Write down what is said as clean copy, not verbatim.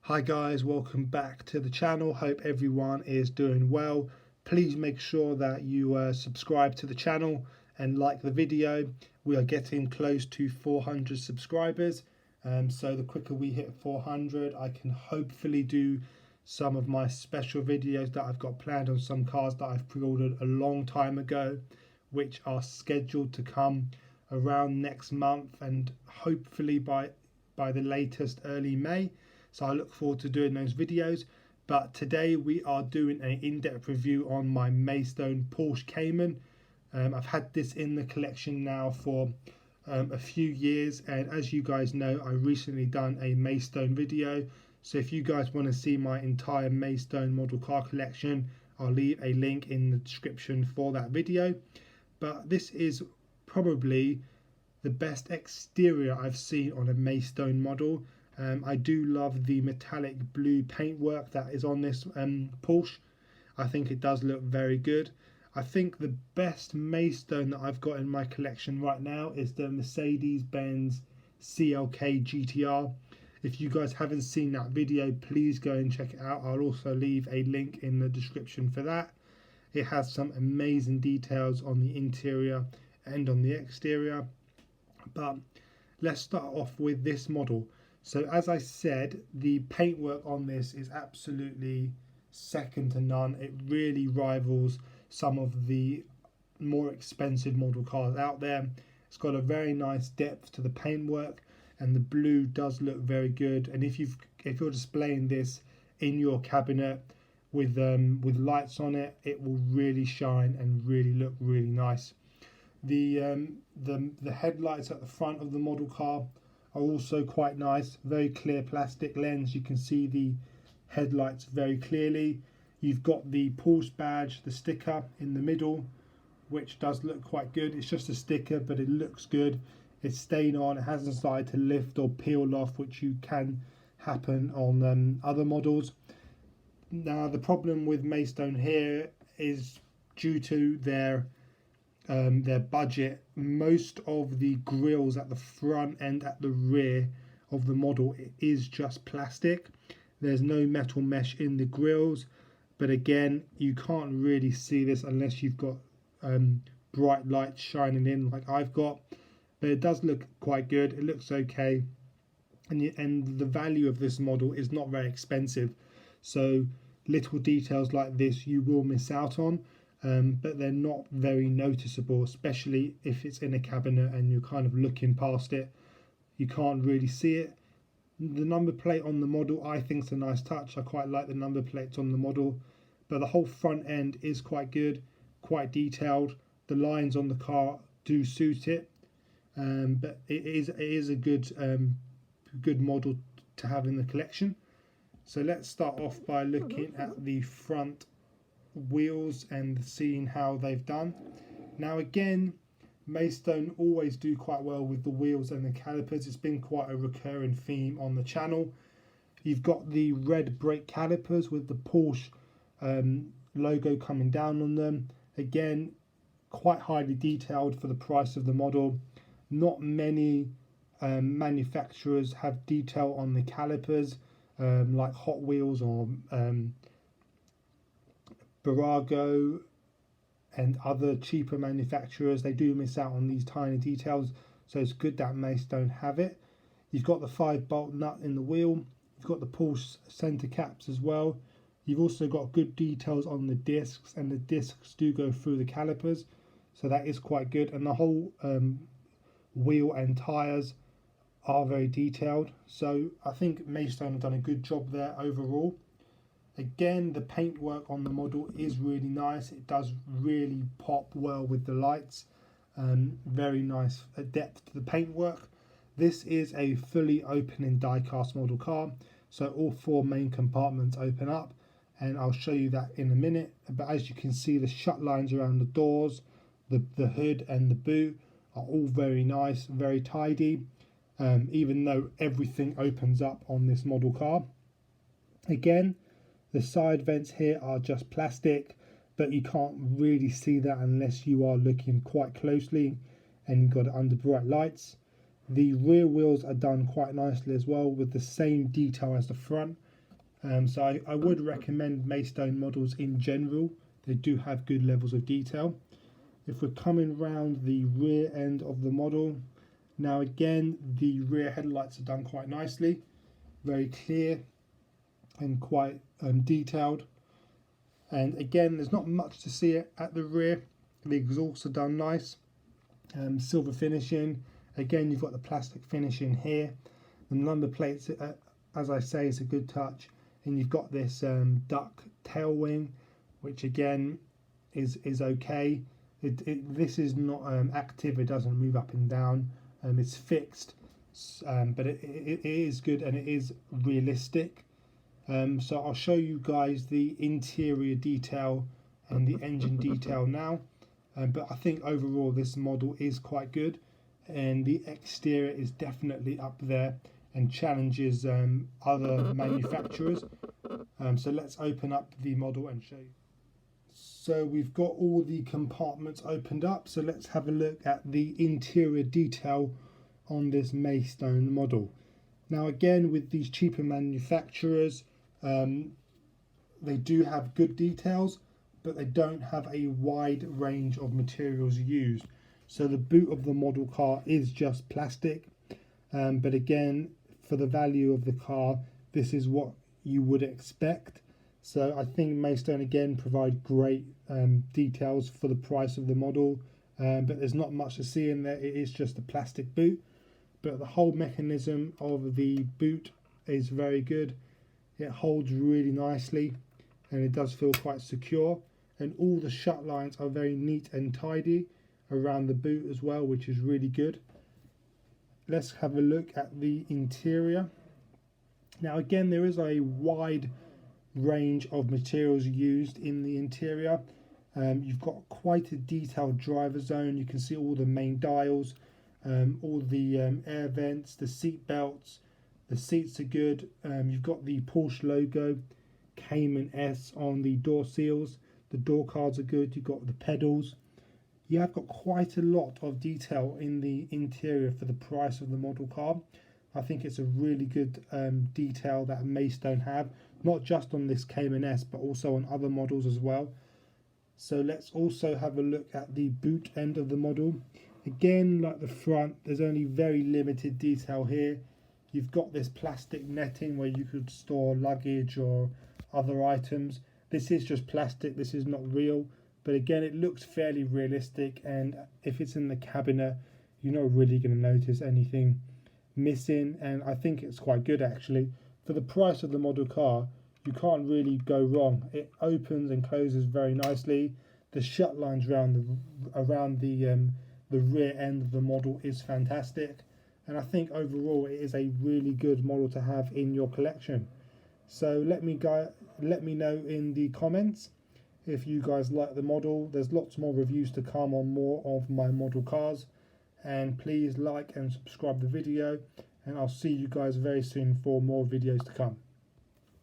Hi guys, welcome back to the channel. Hope everyone is doing well. Please make sure that you subscribe to the channel and like the video. We are getting close to 400 subscribers, so the quicker we hit 400 I can hopefully do some of my special videos that I've got planned on some cars that I've pre-ordered a long time ago, which are scheduled to come around next month and hopefully by the latest early May. So I look forward to doing those videos. But today we are doing an in-depth review on my Maisto Porsche Cayman. I've had this in the collection now for a few years, and as you guys know, I recently done a Maisto video. So if you guys want to see my entire Maisto model car collection, I'll leave a link in the description for that video. But this is probably the best exterior I've seen on a Maisto model. I do love the metallic blue paintwork that is on this Porsche. I think it does look very good. I think the best Maisto that I've got in my collection right now is the Mercedes-Benz CLK GTR. If you guys haven't seen that video, please go and check it out. I'll also leave a link in the description for that. It has some amazing details on the interior and on the exterior. But let's start off with this model. So as I said, the paintwork on this is absolutely second to none. It really rivals some of the more expensive model cars out there. It's got a very nice depth to the paintwork, and the blue does look very good. And if you're displaying this in your cabinet with lights on it, it will really shine and really look really nice. The headlights at the front of the model car are also quite nice. Very clear plastic lens. You can see the headlights very clearly. You've got the Porsche badge, the sticker in the middle, which does look quite good. It's just a sticker, but it looks good. It's staying on. It hasn't started to lift or peel off, which you can happen on other models. Now the problem with Maisto here is due to their budget. Most of the grills at the front and at the rear of the model is just plastic. There's no metal mesh in the grills, but again, you can't really see this unless you've got bright lights shining in like I've got. But it does look quite good. It looks okay, and the value of this model is not very expensive, so little details like this you will miss out on. But they're not very noticeable, especially if it's in a cabinet and you're kind of looking past it. You can't really see it. The number plate on the model I think is a nice touch. I quite like the number plates on the model, but the whole front end is quite good, quite detailed. The lines on the car do suit it, but it is a good model to have in the collection. So let's start off by looking at the front wheels and seeing how they've done. Now again, Maisto always do quite well with the wheels and the calipers. It's been quite a recurring theme on the channel. You've got the red brake calipers with the Porsche logo coming down on them. Again, quite highly detailed for the price of the model. Not many manufacturers have detail on the calipers like Hot Wheels or Barago and other cheaper manufacturers. They do miss out on these tiny details, so it's good that Maisto have it. You've got the 5-bolt nut in the wheel. You've got the Porsche center caps as well. You've also got good details on the discs, and the discs do go through the calipers, so that is quite good. And the whole wheel and tires are very detailed, so I think Maisto have done a good job there overall. Again, the paintwork on the model is really nice. It does really pop well with the lights. Very nice depth to the paintwork. This is a fully open and die-cast model car, so all 4 main compartments open up, and I'll show you that in a minute. But as you can see, the shut lines around the doors, the hood and the boot are all very nice, very tidy, even though everything opens up on this model car. Again, the side vents here are just plastic, but you can't really see that unless you are looking quite closely and you've got it under bright lights. The rear wheels are done quite nicely as well, with the same detail as the front. So I would recommend Maisto models in general. They do have good levels of detail. If we're coming round the rear end of the model, now again the rear headlights are done quite nicely, very clear and quite detailed. And again, there's not much to see at the rear. The exhausts are done nice, silver finishing. Again, you've got the plastic finishing here. The number plates, as I say, is a good touch. And you've got this duck tail wing, which again is okay. This is not active. It doesn't move up and down. It's fixed, but it is good and it is realistic. So I'll show you guys the interior detail and the engine detail now. But I think overall this model is quite good, and the exterior is definitely up there and challenges other manufacturers. So let's open up the model and show you. So we've got all the compartments opened up, so let's have a look at the interior detail on this Maisto model. Now again, with these cheaper manufacturers, they do have good details, but they don't have a wide range of materials used. So the boot of the model car is just plastic, but again, for the value of the car, this is what you would expect. So I think Maisto again provide great details for the price of the model, but there's not much to see in there. It is just a plastic boot, but the whole mechanism of the boot is very good. It holds really nicely and it does feel quite secure, and all the shut lines are very neat and tidy around the boot as well, which is really good. Let's have a look at the interior. Now again, there is a wide range of materials used in the interior. You've got quite a detailed driver zone. You can see all the main dials, all the air vents, the seat belts. The seats are good. You've got the Porsche logo, Cayman S on the door seals. The door cards are good. You've got the pedals. You have got quite a lot of detail in the interior for the price of the model car. I think it's a really good detail that Maisto have, not just on this Cayman S, but also on other models as well. So let's also have a look at the boot end of the model. Again, like the front, there's only very limited detail here. You've got this plastic netting where you could store luggage or other items. This is just plastic, this is not real, but again, it looks fairly realistic, and if it's in the cabinet, you're not really going to notice anything missing, and I think it's quite good actually. For the price of the model car, you can't really go wrong. It opens and closes very nicely. The shut lines around the rear end of the model is fantastic, and I think overall it is a really good model to have in your collection. So let me know in the comments if you guys like the model. There's lots more reviews to come on more of my model cars, and please like and subscribe the video, and I'll see you guys very soon for more videos to come.